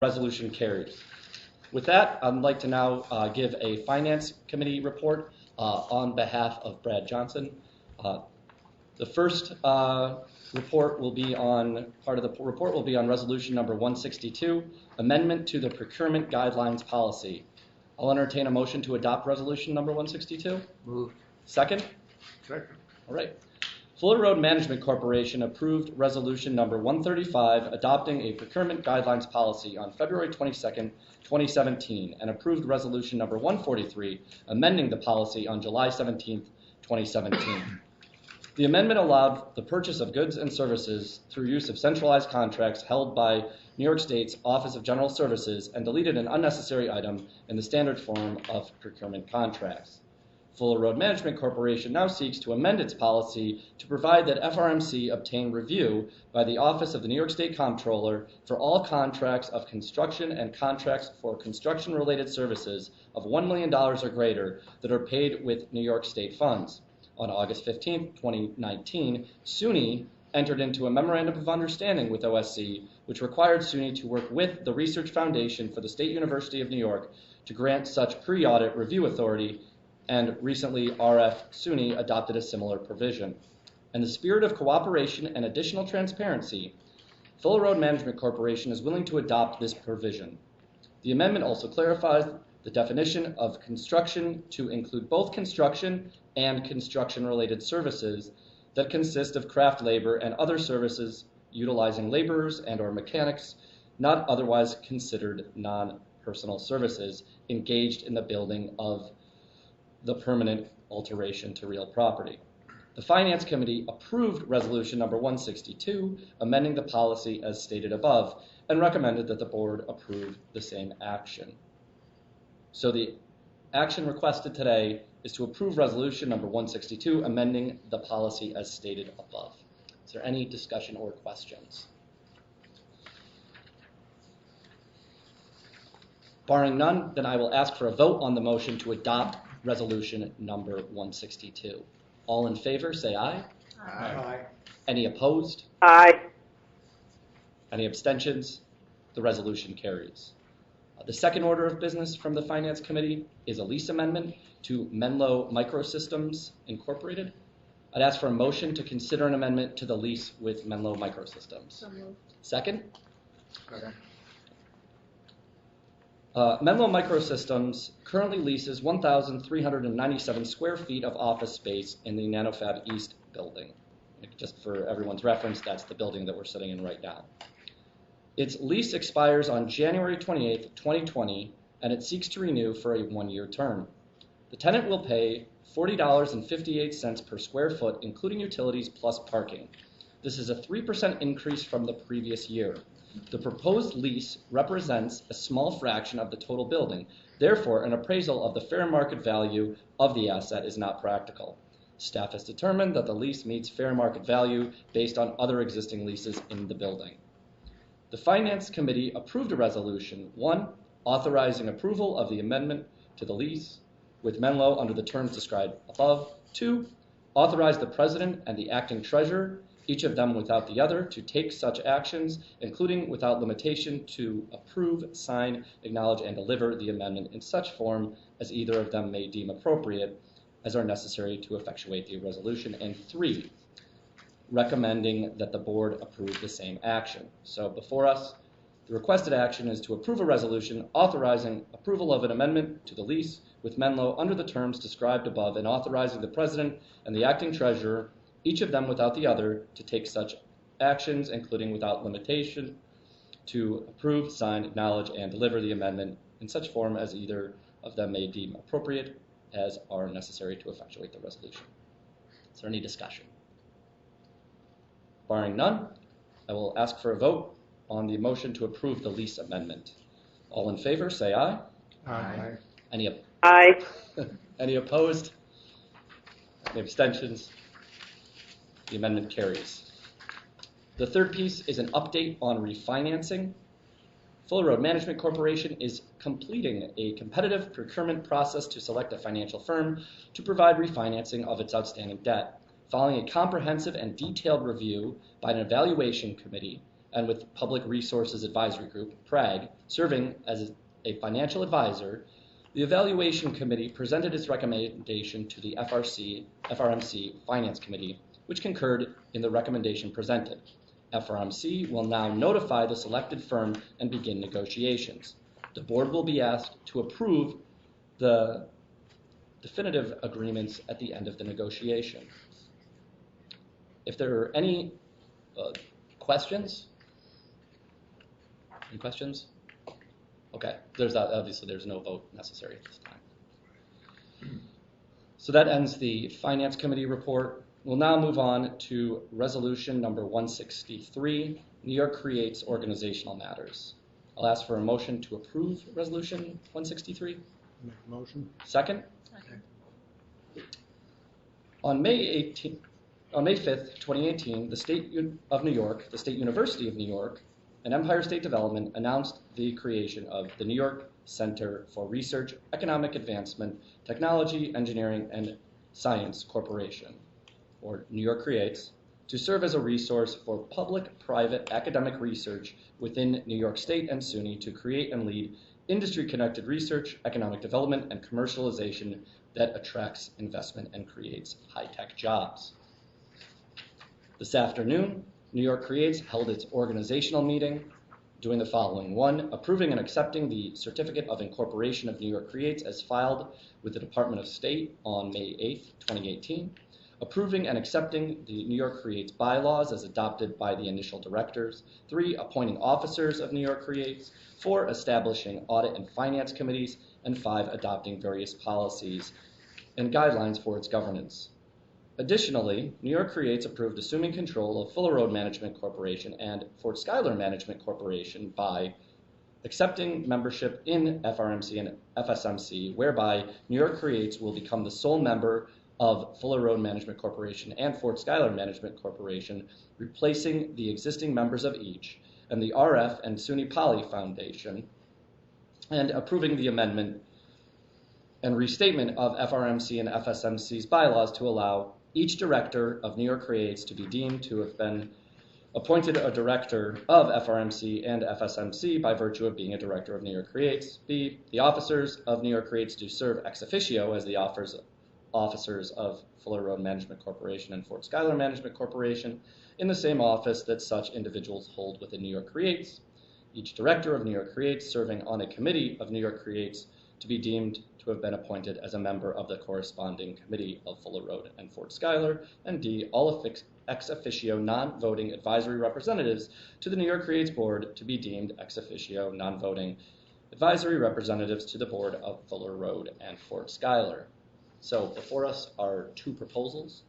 Resolution carries. With that, I'd like to now give a Finance Committee report on behalf of Brad Johnson. The first report will be on Resolution number 162, Amendment to the Procurement Guidelines Policy. I'll entertain a motion to adopt Resolution number 162. Moved. Second? Second. All right. Fuller Road Management Corporation approved Resolution number 135, adopting a procurement guidelines policy on February 22nd, 2017, and approved Resolution number 143, amending the policy on July 17th, 2017. The amendment allowed the purchase of goods and services through use of centralized contracts held by New York State's Office of General Services and deleted an unnecessary item in the standard form of procurement contracts. Fuller Road Management Corporation now seeks to amend its policy to provide that FRMC obtain review by the Office of the New York State Comptroller for all contracts of construction and contracts for construction-related services of $1 million or greater that are paid with New York State funds. On August 15, 2019, SUNY entered into a Memorandum of Understanding with OSC, which required SUNY to work with the Research Foundation for the State University of New York to grant such pre-audit review authority, and recently RF SUNY adopted a similar provision. In the spirit of cooperation and additional transparency, Fuller Road Management Corporation is willing to adopt this provision. The amendment also clarifies the definition of construction to include both construction and construction-related services that consist of craft labor and other services utilizing laborers and/or mechanics not otherwise considered non-personal services engaged in the building of the permanent alteration to real property. The Finance Committee approved Resolution number 162, amending the policy as stated above, and recommended that the Board approve the same action. So the action requested today is to approve Resolution number 162, amending the policy as stated above. Is there any discussion or questions? Barring none, then I will ask for a vote on the motion to adopt Resolution number 162. All in favor, say aye. Aye. Any opposed? Aye. Any abstentions? The resolution carries. The second order of business from the Finance Committee is a lease amendment to Menlo Microsystems Incorporated. I'd ask for a motion to consider an amendment to the lease with Menlo Microsystems. So moved. Second? Second. Menlo Microsystems currently leases 1,397 square feet of office space in the NanoFab East building. Just for everyone's reference, that's the building that we're sitting in right now. Its lease expires on January 28, 2020, and it seeks to renew for a one-year term. The tenant will pay $40.58 per square foot, including utilities plus parking. This is a 3% increase from the previous year. The proposed lease represents a small fraction of the total building. Therefore, an appraisal of the fair market value of the asset is not practical. Staff has determined that the lease meets fair market value based on other existing leases in the building. The Finance Committee approved a resolution, 1, authorizing approval of the amendment to the lease with Menlo under the terms described above. 2, authorize the President and the Acting Treasurer, each of them without the other, to take such actions, including without limitation, to approve, sign, acknowledge, and deliver the amendment in such form as either of them may deem appropriate as are necessary to effectuate the resolution. And 3, recommending that the Board approve the same action. So before us, the requested action is to approve a resolution authorizing approval of an amendment to the lease with Menlo under the terms described above and authorizing the President and the Acting Treasurer, each of them without the other, to take such actions, including without limitation, to approve, sign, acknowledge, and deliver the amendment in such form as either of them may deem appropriate as are necessary to effectuate the resolution. Is there any discussion? Barring none, I will ask for a vote on the motion to approve the lease amendment. All in favor, say aye. Aye. Aye. Any opposed? Any abstentions? The amendment carries. The third piece is an update on refinancing. Fuller Road Management Corporation is completing a competitive procurement process to select a financial firm to provide refinancing of its outstanding debt. Following a comprehensive and detailed review by an evaluation committee, and with Public Resources Advisory Group, PRAG, serving as a financial advisor, the Evaluation Committee presented its recommendation to the FRMC Finance Committee, which concurred in the recommendation presented. FRMC will now notify the selected firm and begin negotiations. The board will be asked to approve the definitive agreements at the end of the negotiation. If there are any questions? Any questions? Okay, obviously there's no vote necessary at this time. So that ends the Finance Committee report. We'll now move on to resolution number 163, New York Creates Organizational Matters. I'll ask for a motion to approve resolution 163. Make a motion. Second? Second. On May 5th, 2018, the State of New York, the State University of New York, and Empire State Development announced the creation of the New York Center for Research, Economic Advancement, Technology, Engineering, and Science Corporation, or New York Creates, to serve as a resource for public-private academic research within New York State and SUNY to create and lead industry-connected research, economic development, and commercialization that attracts investment and creates high-tech jobs. This afternoon, New York Creates held its organizational meeting, doing the following. 1, approving and accepting the Certificate of Incorporation of New York Creates as filed with the Department of State on May 8th, 2018. Approving and accepting the New York Creates bylaws as adopted by the initial directors. 3, appointing officers of New York Creates. 4, establishing audit and finance committees. And 5, adopting various policies and guidelines for its governance. Additionally, New York Creates approved assuming control of Fuller Road Management Corporation and Fort Schuyler Management Corporation by accepting membership in FRMC and FSMC, whereby New York Creates will become the sole member of Fuller Road Management Corporation and Fort Schuyler Management Corporation, replacing the existing members of each, and the RF and SUNY Poly Foundation, and approving the amendment and restatement of FRMC and FSMC's bylaws to allow each director of New York Creates to be deemed to have been appointed a director of FRMC and FSMC by virtue of being a director of New York Creates. B, the officers of New York Creates to serve ex officio as the officers of Fuller Road Management Corporation and Fort Schuyler Management Corporation in the same office that such individuals hold within New York Creates. Each director of New York Creates serving on a committee of New York Creates to be deemed to have been appointed as a member of the corresponding committee of Fuller Road and Fort Schuyler. And D, all ex officio non-voting advisory representatives to the New York Creates Board to be deemed ex officio non-voting advisory representatives to the Board of Fuller Road and Fort Schuyler. So before us are 2 proposals.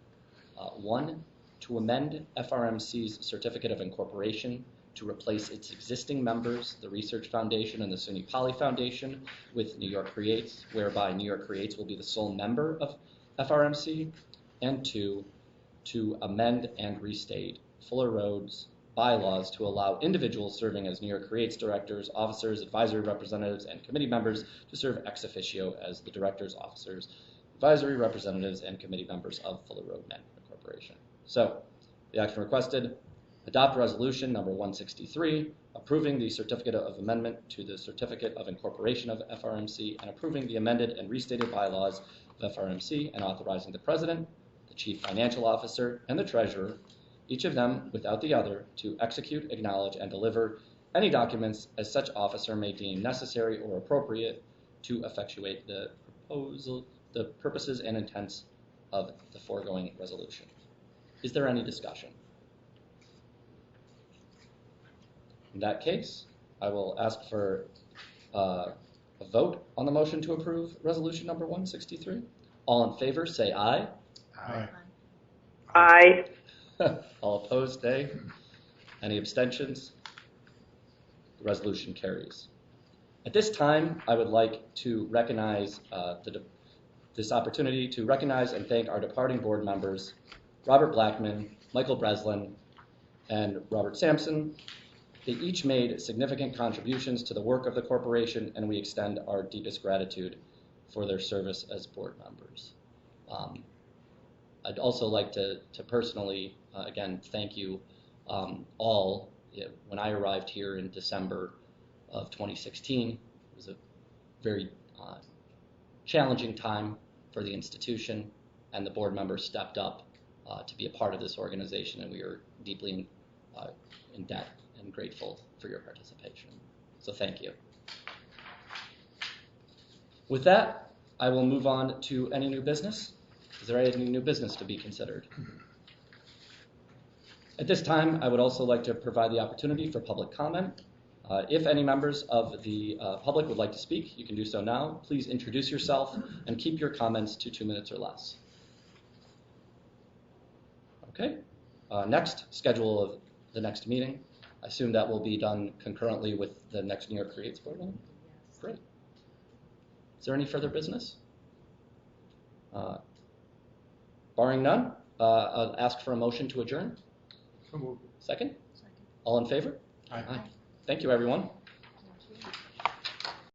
1, to amend FRMC's Certificate of Incorporation to replace its existing members, the Research Foundation and the SUNY Poly Foundation, with New York Creates, whereby New York Creates will be the sole member of FRMC. And 2, to amend and restate Fuller Road's bylaws to allow individuals serving as New York Creates directors, officers, advisory representatives, and committee members to serve ex officio as the directors, officers, advisory representatives, and committee members of Fuller Road Management Corporation. So, the action requested: adopt resolution number 163, approving the certificate of amendment to the Certificate of Incorporation of FRMC and approving the amended and restated bylaws of FRMC and authorizing the President, the Chief Financial Officer, and the Treasurer, each of them without the other, to execute, acknowledge, and deliver any documents as such officer may deem necessary or appropriate to effectuate the purposes and intents of the foregoing resolution. Is there any discussion? In that case, I will ask for a vote on the motion to approve resolution number 163. All in favor, say aye. Aye. Aye. All opposed, nay. Any abstentions? The resolution carries. At this time, I would like to recognize this opportunity to recognize and thank our departing board members, Robert Blackman, Michael Breslin, and Robert Sampson. They each made significant contributions to the work of the corporation, and we extend our deepest gratitude for their service as board members. I'd also like to personally, again, thank you all when I arrived here in December of 2016, it was a very challenging time for the institution, and the board members stepped up to be a part of this organization, and we are deeply in debt and grateful for your participation. So thank you. With that, I will move on to any new business. Is there any new business to be considered? At this time, I would also like to provide the opportunity for public comment. If any members of the public would like to speak, you can do so now. Please introduce yourself and keep your comments to 2 minutes or less. Okay. Next, schedule of the next meeting. I assume that will be done concurrently with the next New York Creates board meeting? Great. Is there any further business? Barring none, I'll ask for a motion to adjourn. So moved. Second? All in favor? Aye. Thank you, everyone.